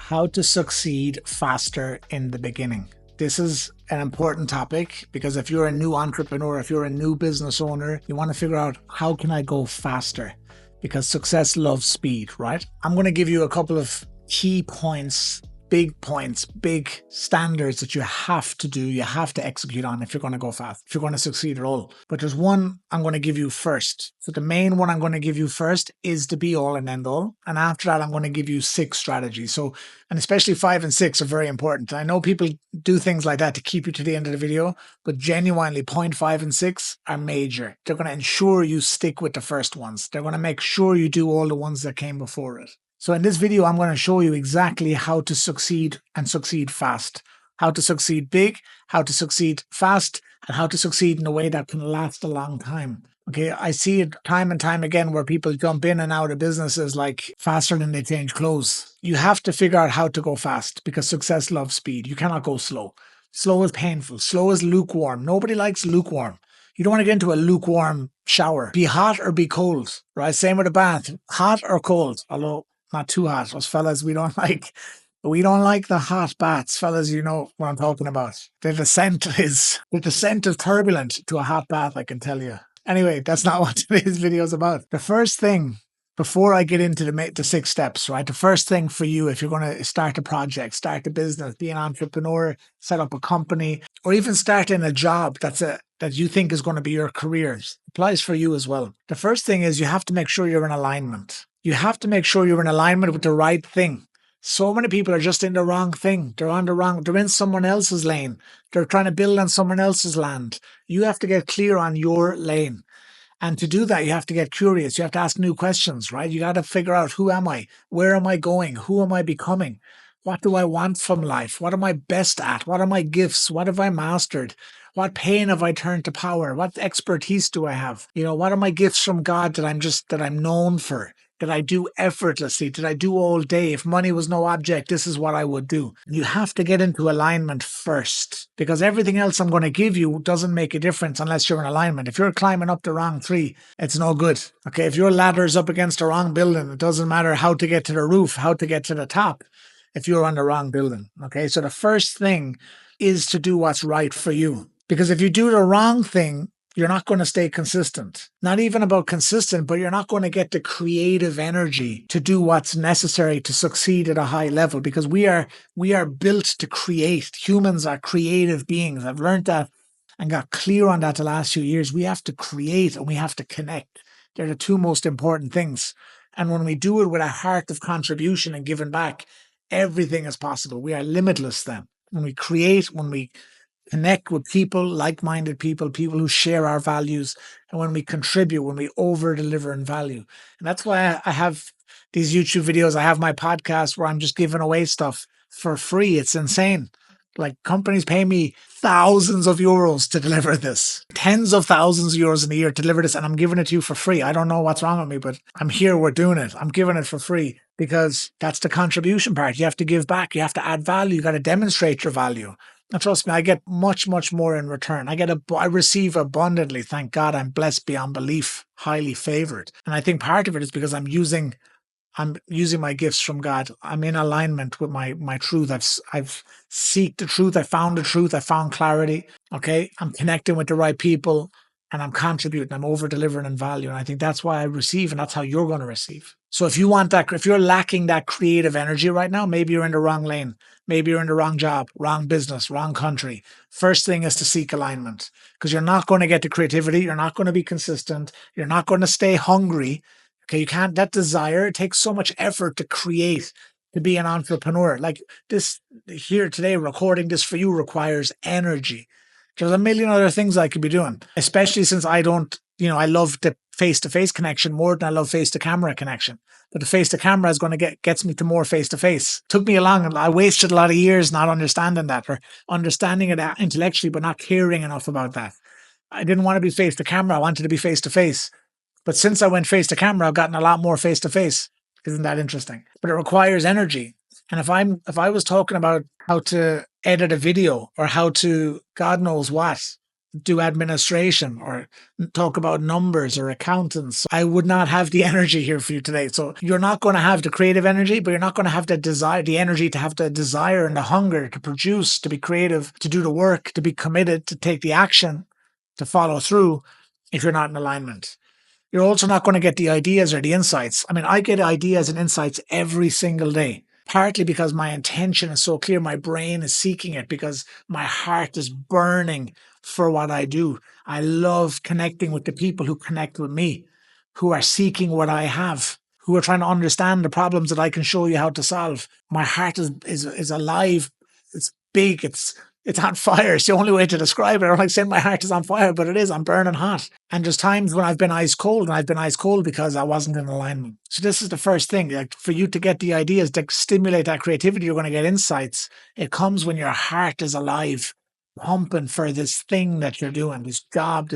How to succeed faster in the beginning. This is an important topic because if you're a new entrepreneur, if you're a new business owner, you want to figure out how can I go faster? Because success loves speed, right? I'm going to give you a couple of key points, big standards that you have to do, you have to execute on if you're going to go fast, if you're going to succeed at all. But there's one I'm going to give you first. So the main one I'm going to give you first is the be all and end all. And after that, I'm going to give you 6 strategies. And especially 5 and 6 are very important. I know people do things like that to keep you to the end of the video, but genuinely point 5 and 6 are major. They're going to ensure you stick with the first ones. They're going to make sure you do all the ones that came before it. So in this video, I'm going to show you exactly how to succeed and succeed fast, how to succeed big, how to succeed fast, and how to succeed in a way that can last a long time. Okay, I see it time and time again where people jump in and out of businesses like faster than they change clothes. You have to figure out how to go fast because success loves speed. You cannot go slow. Slow is painful. Slow is lukewarm. Nobody likes lukewarm. You don't want to get into a lukewarm shower. Be hot or be cold, right? Same with a bath. Hot or cold, although not too hot. Us fellas, we don't like the hot baths. Fellas, you know what I'm talking about. The descent is turbulent to a hot bath, I can tell you. Anyway, that's not what today's video is about. The first thing, before I get into the 6 steps, right? The first thing for you, if you're going to start a project, start a business, be an entrepreneur, set up a company, or even start in a job that you think is going to be your career, applies for you as well. The first thing is you have to make sure you're in alignment. You have to make sure you're in alignment with the right thing. So many people are just in the wrong thing. They're in someone else's lane. They're trying to build on someone else's land. You have to get clear on your lane. And to do that, you have to get curious. You have to ask new questions, right? You got to figure out, who am I? Where am I going? Who am I becoming? What do I want from life? What am I best at? What are my gifts? What have I mastered? What pain have I turned to power? What expertise do I have? What are my gifts from God that I'm known for? That I do effortlessly, that I do all day. If money was no object, this is what I would do. You have to get into alignment first, because everything else I'm going to give you doesn't make a difference unless you're in alignment. If you're climbing up the wrong tree, it's no good. Okay, if your ladder is up against the wrong building, it doesn't matter how to get to the roof, how to get to the top, if you're on the wrong building. Okay, so the first thing is to do what's right for you. Because if you do the wrong thing, you're not going to stay consistent. Not even about consistent, but you're not going to get the creative energy to do what's necessary to succeed at a high level, because we are built to create. Humans are creative beings. I've learned that and got clear on that the last few years. We have to create and we have to connect. They're the 2 most important things. And when we do it with a heart of contribution and giving back, everything is possible. We are limitless then. When we create, when we connect with people, like-minded people who share our values, and when we contribute, when we over-deliver in value. And that's why I have these YouTube videos. I have my podcast where I'm just giving away stuff for free. It's insane. Like, companies pay me thousands of euros to deliver this, tens of thousands of euros in a year to deliver this, and I'm giving it to you for free. I don't know what's wrong with me, but I'm here, we're doing it. I'm giving it for free because that's the contribution part. You have to give back. You have to add value. You got to demonstrate your value. And trust me, I get much more in return. I receive abundantly. Thank God, I'm blessed beyond belief, highly favored. And I think part of it is because I'm using my gifts from God. I'm in alignment with my truth. I've seeked the truth. I found the truth. I found clarity. Okay. I'm connecting with the right people and I'm contributing. I'm over delivering in value. And I think that's why I receive, and that's how you're going to receive. So if you're lacking that creative energy right now, maybe you're in the wrong lane. Maybe you're in the wrong job, wrong business, wrong country. First thing is to seek alignment, because you're not going to get the creativity. You're not going to be consistent. You're not going to stay hungry. Okay, you can't, that desire, it takes so much effort to create, to be an entrepreneur. Like this here today, recording this for you requires energy. There's a million other things I could be doing, especially since I love the face-to-face connection more than I love face-to-camera connection. But the face-to-camera is going to gets me to more face-to-face. Took me I wasted a lot of years not understanding that, or understanding it intellectually, but not caring enough about that. I didn't want to be face-to-camera. I wanted to be face-to-face. But since I went face-to-camera, I've gotten a lot more face-to-face. Isn't that interesting? But it requires energy. And if I was talking about how to edit a video or how to, God knows what, do administration or talk about numbers or accountants. I would not have the energy here for you today. So you're not going to have the creative energy, but you're not going to have the desire, the energy to have the desire and the hunger to produce, to be creative, to do the work, to be committed, to take the action, to follow through if you're not in alignment. You're also not going to get the ideas or the insights. I mean, I get ideas and insights every single day, partly because my intention is so clear. My brain is seeking it because my heart is burning for what I do. I love connecting with the people who connect with me, who are seeking what I have, who are trying to understand the problems that I can show you how to solve. My heart is alive. It's big. It's on fire. It's the only way to describe it. I don't like saying my heart is on fire, but it is. I'm burning hot. And there's times when I've been ice cold, and I've been ice cold because I wasn't in alignment. So this is the first thing. Like, for you to get the ideas, to stimulate that creativity, you're going to get insights. It comes when your heart is alive, pumping for this thing that you're doing, this job.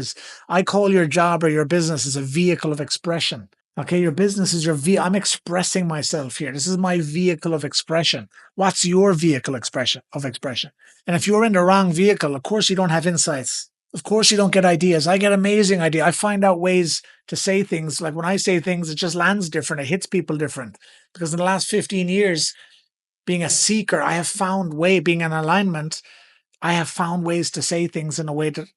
I call your job or your business as a vehicle of expression. Okay, your business is I'm expressing myself here. This is my vehicle of expression. What's your vehicle of expression? And if you're in the wrong vehicle, of course you don't have insights. Of course you don't get ideas. I get amazing ideas. I find out ways to say things. Like when I say things, it just lands different. It hits people different. Because in the last 15 years, being a seeker, I have found being in alignment, I have found ways to say things in a way that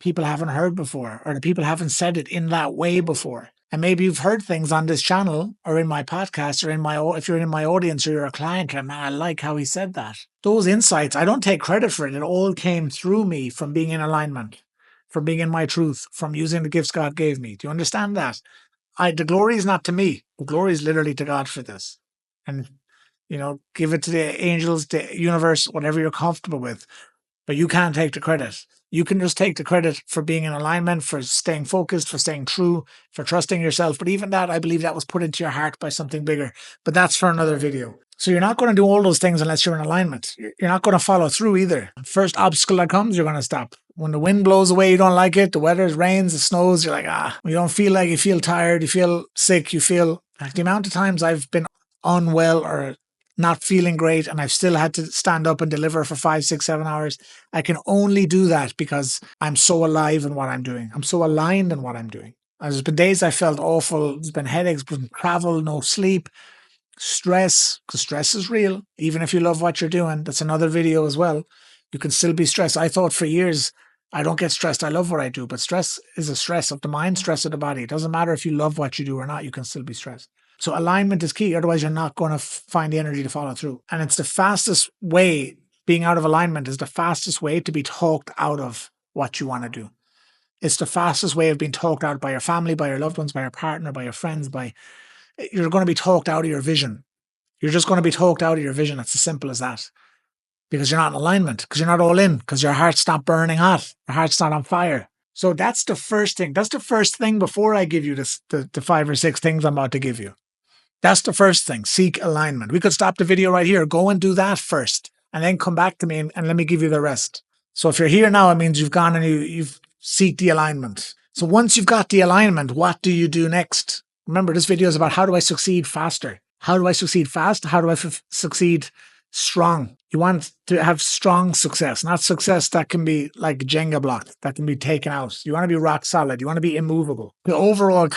people haven't heard before, or that people haven't said it in that way before. And maybe you've heard things on this channel or in my podcast or if you're in my audience or you're a client, and man, I like how he said that. Those insights, I don't take credit for it. It all came through me from being in alignment, from being in my truth, from using the gifts God gave me. Do you understand that? The glory is not to me. The glory is literally to God for this. And, give it to the angels, the universe, whatever you're comfortable with. But you can't take the credit. You can just take the credit for being in alignment, for staying focused, for staying true, for trusting yourself. But even that, I believe that was put into your heart by something bigger. But that's for another video. So you're not going to do all those things unless you're in alignment. You're not going to follow through either. First obstacle that comes, you're going to stop. When the wind blows away, you don't like it. The weather rains, it snows. You're like, you don't feel like, you feel tired, you feel sick, you feel like the amount of times I've been unwell or not feeling great, and I've still had to stand up and deliver for 5, 6, 7 hours. I can only do that because I'm so alive in what I'm doing. I'm so aligned in what I'm doing. There's been days I felt awful. There's been headaches, been travel, no sleep, stress, because stress is real. Even if you love what you're doing, that's another video as well. You can still be stressed. I thought for years, I don't get stressed. I love what I do, but stress is a stress of the mind, stress of the body. It doesn't matter if you love what you do or not, you can still be stressed. So alignment is key. Otherwise, you're not going to find the energy to follow through. And it's the fastest way, being out of alignment is the fastest way to be talked out of what you want to do. It's the fastest way of being talked out by your family, by your loved ones, by your partner, by your friends. You're going to be talked out of your vision. You're just going to be talked out of your vision. It's as simple as that. Because you're not in alignment, because you're not all in, because your heart's not burning hot. Your heart's not on fire. So that's the first thing. That's the first thing before I give you the 5 or 6 things I'm about to give you. That's the first thing. Seek alignment. We could stop the video right here. Go and do that first, and then come back to me and let me give you the rest. So if you're here now, it means you've gone and you've seek the alignment. So once you've got the alignment, what do you do next? Remember, this video is about how do I succeed faster? How do I succeed fast? How do I succeed strong? You want to have strong success, not success that can be like Jenga block, that can be taken out. You want to be rock solid. You want to be immovable. The overall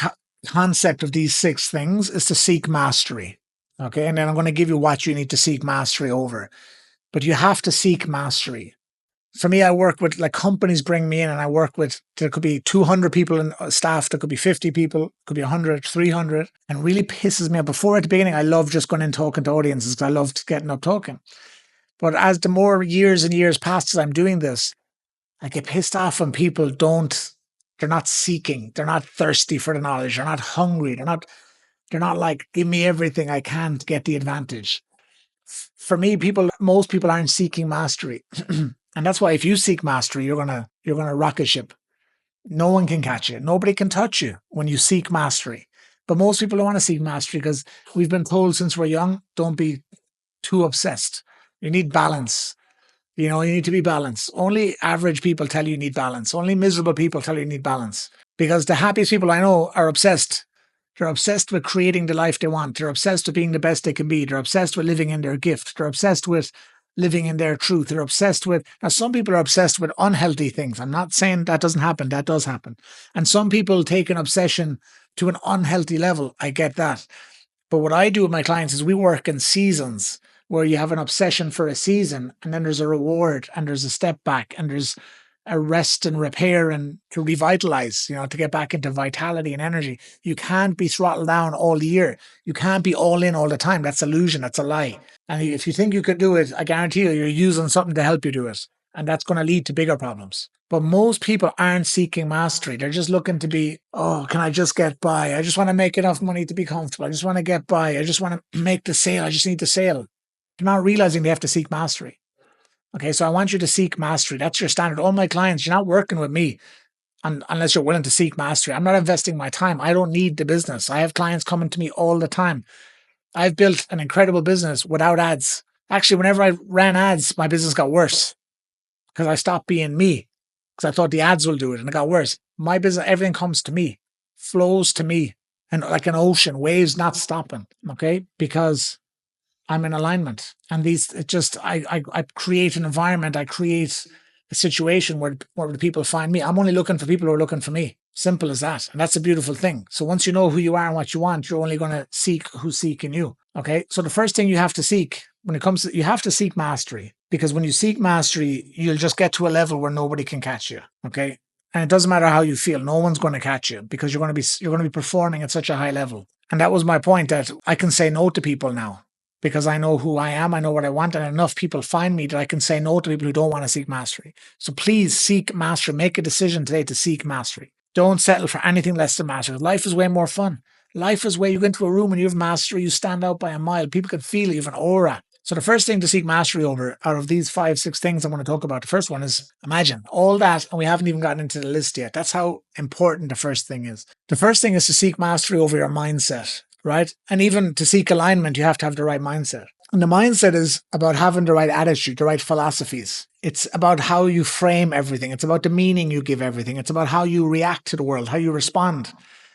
concept of these 6 things is to seek mastery. Okay. And then I'm going to give you what you need to seek mastery over. But you have to seek mastery. For me, I work with, like, companies bring me in, and I work with, there could be 200 people in staff, there could be 50 people, could be 100, 300, and really pisses me off. Before, at the beginning, I loved just going in talking to audiences because I loved getting up talking. But as the more years and years pass as I'm doing this, I get pissed off when people they're not seeking, they're not thirsty for the knowledge, they're not hungry, they're not like, give me everything I can to get the advantage. For me, most people aren't seeking mastery. And that's why if you seek mastery, you're gonna rock a ship. No one can catch you. Nobody can touch you when you seek mastery. But most people don't want to seek mastery because we've been told since we're young, don't be too obsessed. You need balance. You need to be balanced. Only average people tell you need balance. Only miserable people tell you need balance. Because the happiest people I know are obsessed. They're obsessed with creating the life they want. They're obsessed with being the best they can be. They're obsessed with living in their gift. They're obsessed with living in their truth. They're obsessed with, now some people are obsessed with unhealthy things. I'm not saying that doesn't happen. That does happen. And some people take an obsession to an unhealthy level. I get that. But what I do with my clients is we work in seasons where you have an obsession for a season and then there's a reward and there's a step back and there's a rest and repair and to revitalize, to get back into vitality and energy. You can't be throttled down all year. You can't be all in all the time. That's illusion. That's a lie. And if you think you could do it, I guarantee you're using something to help you do it. And that's going to lead to bigger problems. But most people aren't seeking mastery. They're just looking to be, oh, can I just get by? I just want to make enough money to be comfortable. I just want to get by. I just want to make the sale. I just need the sale. They're not realizing they have to seek mastery. Okay, so I want you to seek mastery. That's your standard. All my clients, you're not working with me unless you're willing to seek mastery. I'm not investing my time. I don't need the business. I have clients coming to me all the time. I've built an incredible business without ads. Actually, whenever I ran ads, my business got worse because I stopped being me because I thought the ads will do it and it got worse. My business, everything comes to me, flows to me, and like an ocean, waves not stopping, okay? Because I'm in alignment. And I create an environment, I create a situation where the people find me. I'm only looking for people who are looking for me. Simple as that. And that's a beautiful thing. So once you know who you are and what you want, you're only going to seek who's seeking you. Okay. So the first thing you have to seek when it comes to, you have to seek mastery, because when you seek mastery, you'll just get to a level where nobody can catch you. Okay. And it doesn't matter how you feel. No one's going to catch you because you're going to be performing at such a high level. And that was my point, that I can say no to people now because I know who I am. I know what I want. And enough people find me that I can say no to people who don't want to seek mastery. So please seek mastery. Make a decision today to seek mastery. Don't settle for anything less than mastery. Life is way more fun. Life is where you go into a room and you have mastery, you stand out by a mile. People can feel you have an aura. So the first thing to seek mastery over, out of these 5, 6 things I want to talk about, the first one is imagine all that, and we haven't even gotten into the list yet. That's how important the first thing is. The first thing is to seek mastery over your mindset, right? And even to seek alignment, you have to have the right mindset. And the mindset is about having the right attitude, the right philosophies. It's about how you frame everything. It's about the meaning you give everything. It's about how you react to the world, how you respond.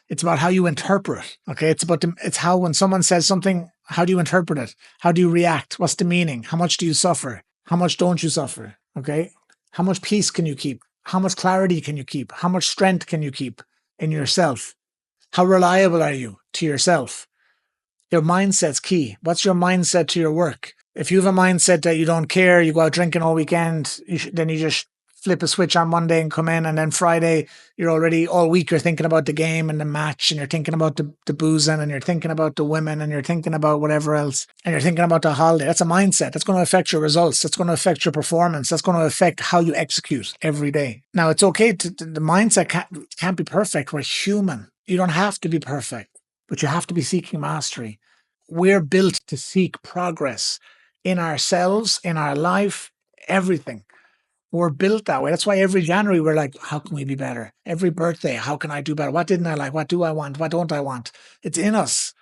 It's about how you interpret. Okay. It's how when someone says something, how do you interpret it? How do you react? What's the meaning? How much do you suffer? How much don't you suffer? Okay. How much peace can you keep? How much clarity can you keep? How much strength can you keep in yourself? How reliable are you to yourself? Your mindset's key. What's your mindset to your work? If you have a mindset that you don't care, you go out drinking all weekend, then you just flip a switch on Monday and come in, and then Friday, you're already, all week, you're thinking about the game and the match, and you're thinking about the boozing, and you're thinking about the women, and you're thinking about whatever else, and you're thinking about the holiday. That's a mindset. That's going to affect your results. That's going to affect your performance. That's going to affect how you execute every day. Now, it's okay the mindset can't be perfect. We're human. You don't have to be perfect, but you have to be seeking mastery. We're built to seek progress in ourselves, in our life, everything. We're built that way. That's why every January we're like, how can we be better? Every birthday, how can I do better? What didn't I like? What do I want? What don't I want? It's in us.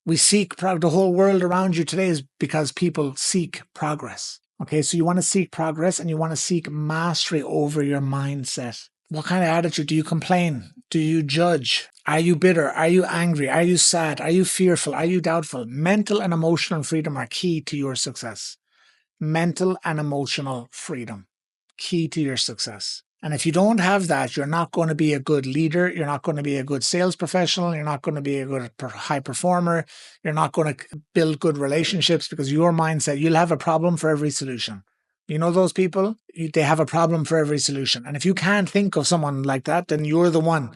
We seek progress. The whole world around you today is because people seek progress. Okay, so you want to seek progress and you want to seek mastery over your mindset. What kind of attitude? Do you complain? Do you judge? Are you bitter? Are you angry? Are you sad? Are you fearful? Are you doubtful? Mental and emotional freedom are key to your success. Mental and emotional freedom, key to your success. And if you don't have that, you're not going to be a good leader. You're not going to be a good sales professional. You're not going to be a good high performer. You're not going to build good relationships, because your mindset, you'll have a problem for every solution. You know those people? They have a problem for every solution. And if you can't think of someone like that, then you're the one.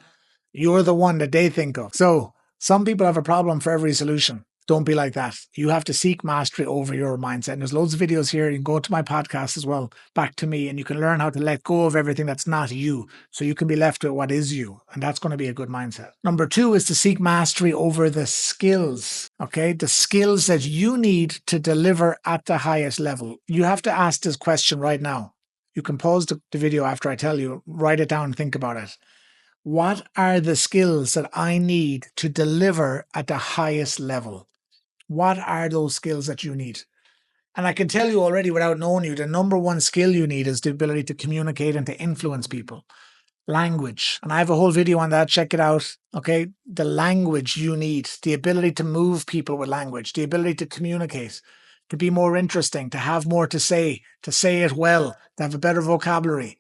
You're the one that they think of. So some people have a problem for every solution. Don't be like that. You have to seek mastery over your mindset. And there's loads of videos here. You can go to my podcast as well, back to me, and you can learn how to let go of everything that's not you, so you can be left with what is you. And that's going to be a good mindset. Number 2 is to seek mastery over the skills. Okay. The skills that you need to deliver at the highest level. You have to ask this question right now. You can pause the video after I tell you, write it down and think about it. What are the skills that I need to deliver at the highest level? What are those skills that you need? And I can tell you already, without knowing you, the number 1 skill you need is the ability to communicate and to influence people. Language. And I have a whole video on that. Check it out. Okay. The language you need, the ability to move people with language, the ability to communicate, to be more interesting, to have more to say it well, to have a better vocabulary.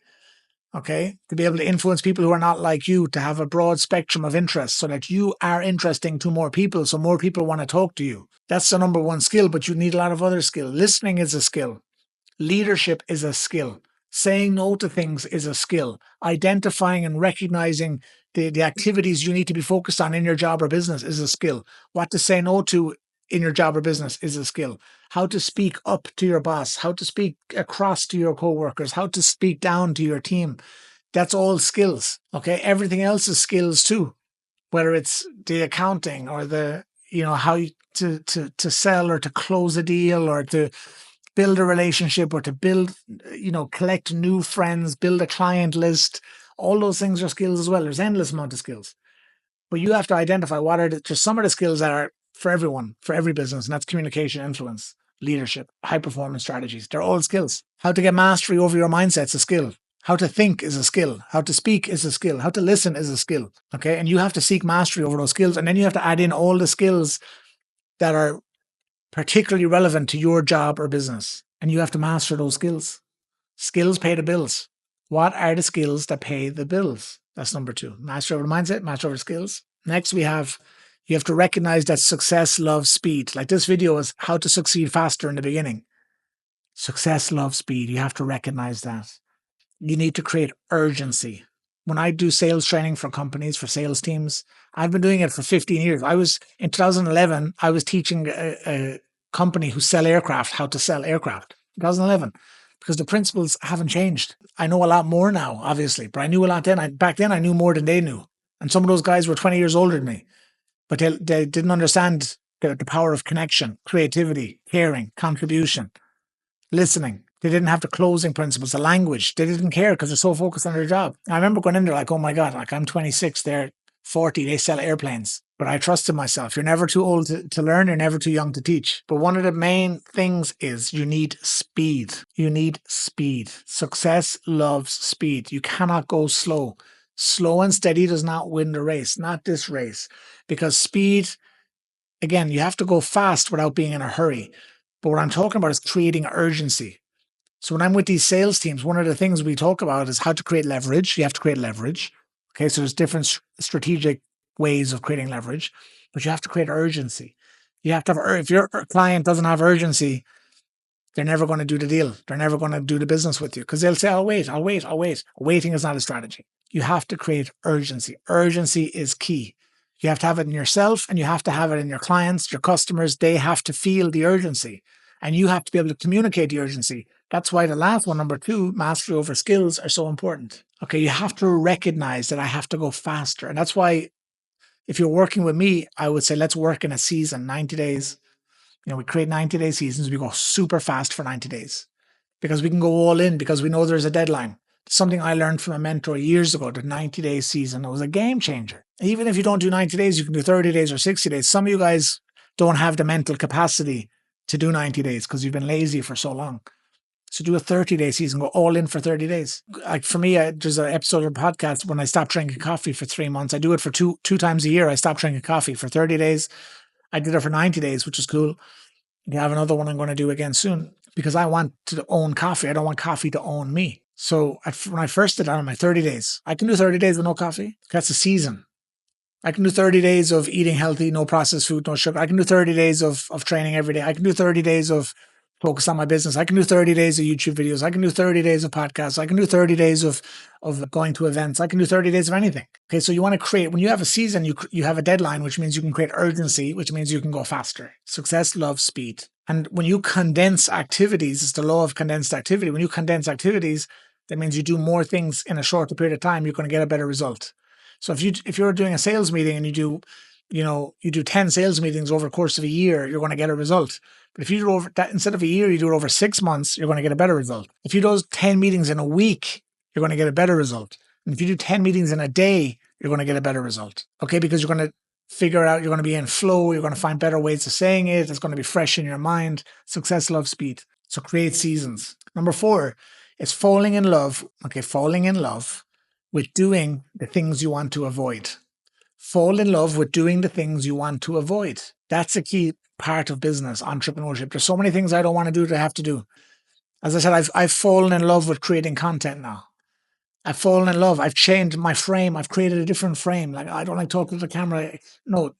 Okay, to be able to influence people who are not like you, to have a broad spectrum of interests so that you are interesting to more people, so more people want to talk to you. That's the number one skill, but you need a lot of other skill. Listening is a skill. Leadership is a skill. Saying no to things is a skill. Identifying and recognizing the activities you need to be focused on in your job or business is a skill. What to say no to in your job or business is a skill. How to speak up to your boss, how to speak across to your coworkers, how to speak down to your team. That's all skills. Okay. Everything else is skills too, whether it's the accounting or the, how to sell or to close a deal or to build a relationship or to build, collect new friends, build a client list. All those things are skills as well. There's endless amount of skills. But you have to identify what are just some of the skills that are for everyone, for every business, and that's communication, influence, leadership, high performance strategies. They're all skills. How to get mastery over your mindset's a skill. How to think is a skill. How to speak is a skill. How to listen is a skill. Okay. And you have to seek mastery over those skills. And then you have to add in all the skills that are particularly relevant to your job or business. And you have to master those skills. Skills pay the bills. What are the skills that pay the bills? That's number 2. Master over mindset, master over skills. Next, you have to recognize that success loves speed. Like this video is how to succeed faster in the beginning. Success loves speed. You have to recognize that. You need to create urgency. When I do sales training for companies, for sales teams, I've been doing it for 15 years. In 2011, I was teaching a company who sell aircraft how to sell aircraft. 2011. Because the principles haven't changed. I know a lot more now, obviously, but I knew a lot then. Back then, I knew more than they knew. And some of those guys were 20 years older than me. But they didn't understand the power of connection, creativity, caring, contribution, listening. They didn't have the closing principles, the language. They didn't care because they're so focused on their job. I remember going in there like, oh my God, like I'm 26, they're 40, they sell airplanes. But I trusted myself. You're never too old to learn. You're never too young to teach. But one of the main things is you need speed. You need speed. Success loves speed. You cannot go slow. Slow and steady does not win the race, not this race. Because speed, again, you have to go fast without being in a hurry. But what I'm talking about is creating urgency. So when I'm with these sales teams, one of the things we talk about is how to create leverage. You have to create leverage. Okay, so there's different strategic ways of creating leverage, but you have to create urgency. You have to have, if your client doesn't have urgency, they're never going to do the deal. They're never going to do the business with you because they'll say, I'll wait. Waiting is not a strategy. You have to create urgency. Urgency is key. You have to have it in yourself and you have to have it in your clients, your customers. They have to feel the urgency and you have to be able to communicate the urgency. That's why the last one, number 2, mastery over skills, are so important. Okay, you have to recognize that I have to go faster. And that's why if you're working with me, I would say let's work in a season, 90 days. We create 90-day seasons. We go super fast for 90 days because we can go all in because we know there's a deadline. Something I learned from a mentor years ago, the 90-day season. It was a game changer. Even if you don't do 90 days, you can do 30 days or 60 days. Some of you guys don't have the mental capacity to do 90 days because you've been lazy for so long. So do a 30-day season, go all in for 30 days. Like for me, there's an episode of a podcast when I stopped drinking coffee for 3 months. I do it for two times a year. I stopped drinking coffee for 30 days. I did it for 90 days, which is cool. You have another one I'm going to do again soon because I want to own coffee. I don't want coffee to own me. So when I first did it on my 30 days, I can do 30 days with no coffee. That's a season. I can do 30 days of eating healthy, no processed food, no sugar. I can do 30 days of training every day. I can do 30 days of focus on my business. I can do 30 days of YouTube videos. I can do 30 days of podcasts. I can do 30 days of going to events. I can do 30 days of anything. Okay, so you want to create, when you have a season, you have a deadline, which means you can create urgency, which means you can go faster. Success loves speed. And when you condense activities, it's the law of condensed activity. When you condense activities, that means you do more things in a shorter period of time, you're going to get a better result. So if you're doing a sales meeting and you do 10 sales meetings over the course of a year, you're going to get a result. But if you do over that, instead of a year, you do it over 6 months, you're going to get a better result. If you do those 10 meetings in a week, you're going to get a better result. And if you do 10 meetings in a day, you're going to get a better result. Okay, because you're going to figure out, you're going to be in flow, you're going to find better ways of saying it, it's going to be fresh in your mind. Success loves speed. So create seasons. Number 4 is falling in love. Okay, falling in love with doing the things you want to avoid. Fall in love with doing the things you want to avoid. That's a key part of business, entrepreneurship. There's so many things I don't want to do that I have to do. As I said, I've fallen in love with creating content now. I've fallen in love. I've changed my frame. I've created a different frame. Like, I don't like talking to the camera. No,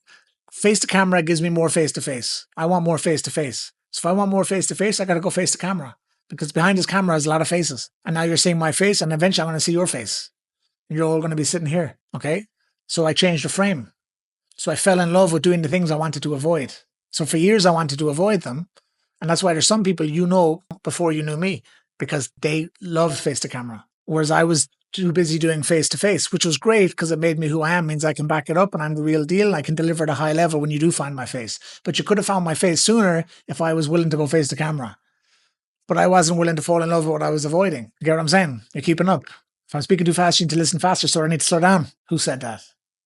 face to camera gives me more face to face. I want more face to face. So if I want more face to face, I got to go face to camera, because behind this camera is a lot of faces. And now you're seeing my face, and eventually I'm going to see your face. And you're all going to be sitting here. Okay. So I changed the frame. So I fell in love with doing the things I wanted to avoid. So for years I wanted to avoid them. And that's why there's some people you know before you knew me, because they love face to camera. Whereas I was too busy doing face to face, which was great because it made me who I am, means I can back it up and I'm the real deal. I can deliver at a high level when you do find my face. But you could have found my face sooner if I was willing to go face to camera. But I wasn't willing to fall in love with what I was avoiding. You get what I'm saying? You're keeping up. If I'm speaking too fast, you need to listen faster, so I need to slow down. Who said that?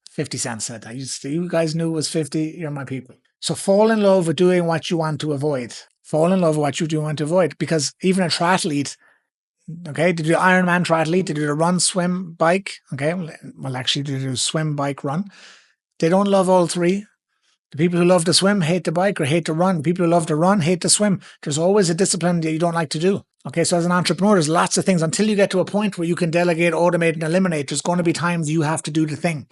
50 Cent said that. You guys knew it was 50. You're my people. So fall in love with doing what you want to avoid. Fall in love with what you do want to avoid. Because even a triathlete, okay, to do the Ironman triathlete, to do the run, swim, bike, okay, well, actually to do swim, bike, run, they don't love all three. The people who love to swim hate the bike or hate to run. The people who love to run hate to swim. There's always a discipline that you don't like to do. Okay, so as an entrepreneur, there's lots of things. Until you get to a point where you can delegate, automate, and eliminate, there's going to be times you have to do the thing.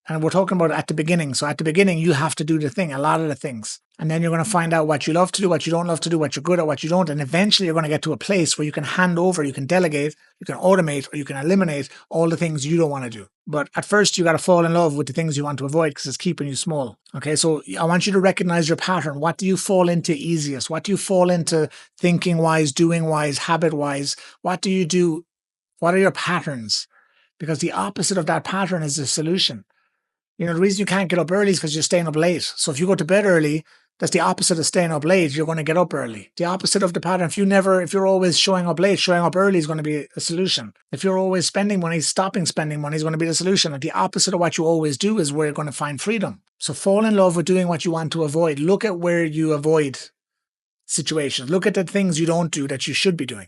And we're talking about at the beginning. So at the beginning, you have to do the thing, a lot of the things. And then you're going to find out what you love to do, what you don't love to do, what you're good at, what you don't. And eventually you're going to get to a place where you can hand over, you can delegate, you can automate, or you can eliminate all the things you don't want to do. But at first, you got to fall in love with the things you want to avoid, because it's keeping you small. Okay, so I want you to recognize your pattern. What do you fall into easiest? What do you fall into thinking wise, doing wise, habit wise? What do you do? What are your patterns? Because the opposite of that pattern is the solution. You know, the reason you can't get up early is because you're staying up late. So if you go to bed early, that's the opposite of staying up late. You're going to get up early. The opposite of the pattern. If you're always showing up late, showing up early is going to be a solution. If you're always spending money, stopping spending money is going to be the solution. And the opposite of what you always do is where you're going to find freedom. So fall in love with doing what you want to avoid. Look at where you avoid situations. Look at the things you don't do that you should be doing,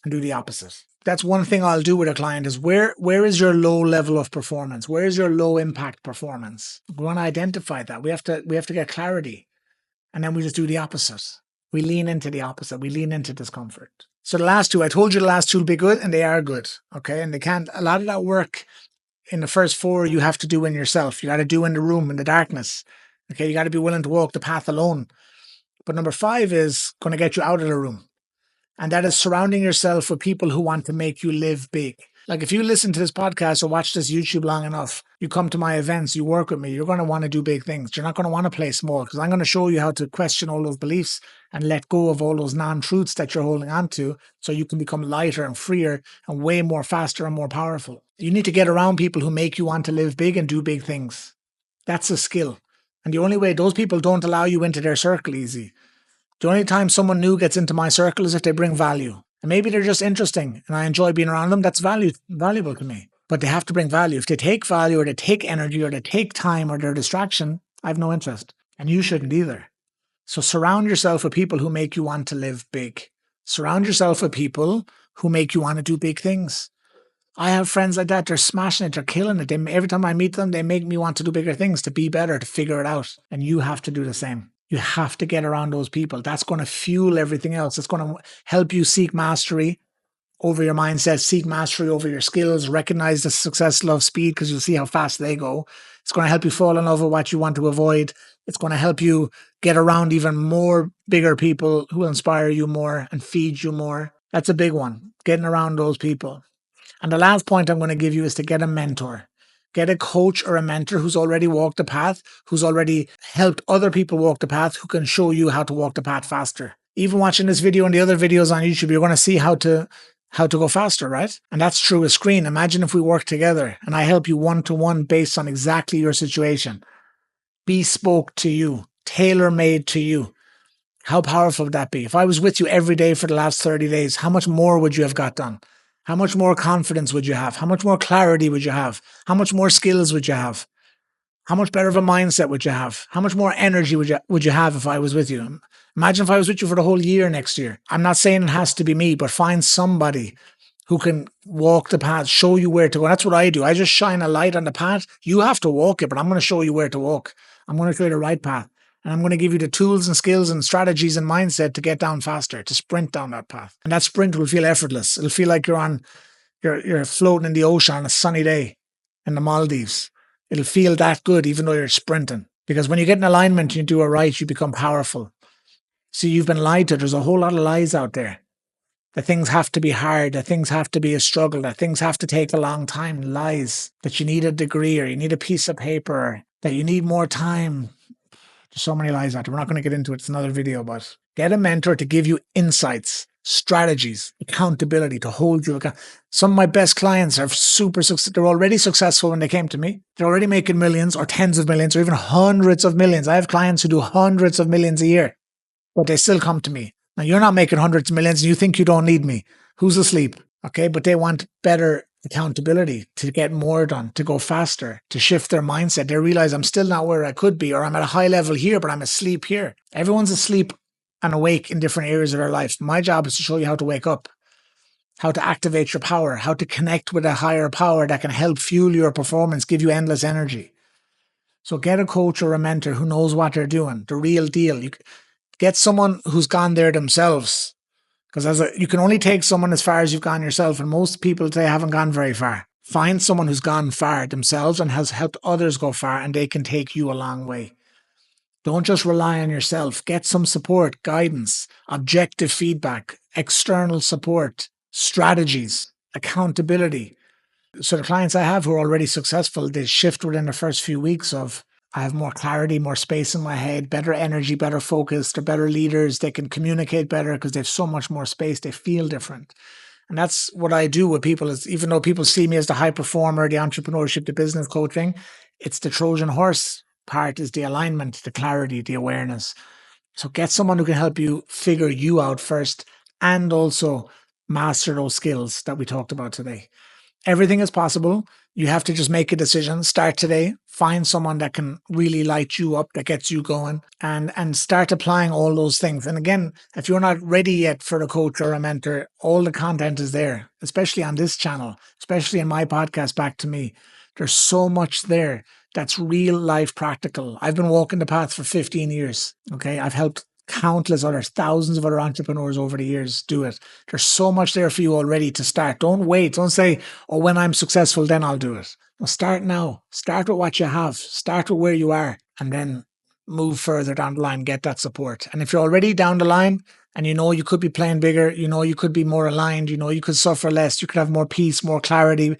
and do the opposite. That's one thing I'll do with a client is where is your low level of performance? Where is your low impact performance? We want to identify that. We have to get clarity. And then we just do the opposite. We lean into the opposite. We lean into discomfort. So the last two, I told you the last two will be good, and they are good. Okay. And a lot of that work in the first four, you have to do in yourself. You got to do in the room, in the darkness. Okay. You got to be willing to walk the path alone. But number 5 is going to get you out of the room. And that is surrounding yourself with people who want to make you live big. Like if you listen to this podcast or watch this YouTube long enough, you come to my events, you work with me, you're going to want to do big things. You're not going to want to play small, because I'm going to show you how to question all those beliefs and let go of all those non-truths that you're holding on to, so you can become lighter and freer and way more faster and more powerful. You need to get around people who make you want to live big and do big things. That's a skill. And the only way, those people don't allow you into their circle easy. The only time someone new gets into my circle is if they bring value. And maybe they're just interesting and I enjoy being around them. That's valuable to me. But they have to bring value. If they take value or they take energy or they take time or they're a distraction, I have no interest. And you shouldn't either. So surround yourself with people who make you want to live big. Surround yourself with people who make you want to do big things. I have friends like that. They're smashing it. They're killing it. Every time I meet them, they make me want to do bigger things, to be better, to figure it out. And you have to do the same. You have to get around those people. That's going to fuel everything else. It's going to help you seek mastery over your mindset, seek mastery over your skills, recognize the success, love, speed, because you'll see how fast they go. It's going to help you fall in love with what you want to avoid. It's going to help you get around even more bigger people who inspire you more and feed you more. That's a big one, getting around those people. And the last point I'm going to give you is to get a mentor. Get a coach or a mentor who's already walked the path, who's already helped other people walk the path, who can show you how to walk the path faster. Even watching this video and the other videos on YouTube, you're going to see how to go faster, right? And that's true with screen. Imagine if we work together and I help you one-to-one based on exactly your situation. Bespoke to you, tailor-made to you. How powerful would that be? If I was with you every day for the last 30 days, how much more would you have got done? How much more confidence would you have? How much more clarity would you have? How much more skills would you have? How much better of a mindset would you have? How much more energy would you have if I was with you? Imagine if I was with you for the whole year next year. I'm not saying it has to be me, but find somebody who can walk the path, show you where to go. That's what I do. I just shine a light on the path. You have to walk it, but I'm going to show you where to walk. I'm going to create a right path. And I'm going to give you the tools and skills and strategies and mindset to get down faster, to sprint down that path. And that sprint will feel effortless. It'll feel like you're floating in the ocean on a sunny day in the Maldives. It'll feel that good even though you're sprinting. Because when you get in alignment and you do it right, you become powerful. See, you've been lied to. There's a whole lot of lies out there. That things have to be hard, that things have to be a struggle, that things have to take a long time. Lies. That you need a degree or you need a piece of paper, or that you need more time. There's so many lies out there. We're not going to get into it. It's another video, but get a mentor to give you insights, strategies, accountability, to hold you accountable. Some of my best clients are super successful. They're already successful when they came to me. They're already making millions or tens of millions or even hundreds of millions. I have clients who do hundreds of millions a year, but they still come to me. Now, you're not making hundreds of millions and you think you don't need me. Who's asleep? Okay, but they want better accountability, to get more done, to go faster, to shift their mindset. They realize I'm still not where I could be, or I'm at a high level here, but I'm asleep here. Everyone's asleep and awake in different areas of their life. My job is to show you how to wake up, how to activate your power, how to connect with a higher power that can help fuel your performance, give you endless energy. So get a coach or a mentor who knows what they're doing, the real deal. You get someone who's gone there themselves. Because you can only take someone as far as you've gone yourself, and most people today haven't gone very far. Find someone who's gone far themselves and has helped others go far, and they can take you a long way. Don't just rely on yourself. Get some support, guidance, objective feedback, external support, strategies, accountability. So the clients I have who are already successful, they shift within the first few weeks of, I have more clarity, more space in my head, better energy, better focus. They're better leaders. They can communicate better because they have so much more space. They feel different. And that's what I do with people, is even though people see me as the high performer, the entrepreneurship, the business coaching, it's the Trojan horse part, is the alignment, the clarity, the awareness. So get someone who can help you figure you out first and also master those skills that we talked about today. Everything is possible. You have to just make a decision. Start today. Find someone that can really light you up, that gets you going, and start applying all those things. And again, if you're not ready yet for a coach or a mentor, all the content is there, especially on this channel, especially in my podcast, Back to Me. There's so much there that's real life practical. I've been walking the path for 15 years. Okay. I've helped countless others, thousands of other entrepreneurs over the years do it. There's so much there for you already to start. Don't wait. Don't say, oh, when I'm successful, then I'll do it. No, start now. Start with what you have. Start with where you are, and then move further down the line. Get that support. And if you're already down the line and you know you could be playing bigger, you know you could be more aligned, you know you could suffer less, you could have more peace, more clarity,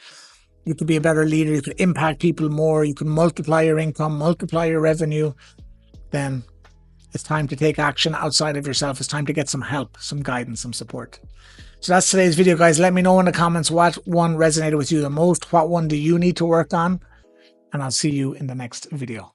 you could be a better leader, you could impact people more, you can multiply your income, multiply your revenue, then it's time to take action outside of yourself. It's time to get some help, some guidance, some support. So that's today's video, guys. Let me know in the comments what one resonated with you the most. What one do you need to work on? And I'll see you in the next video.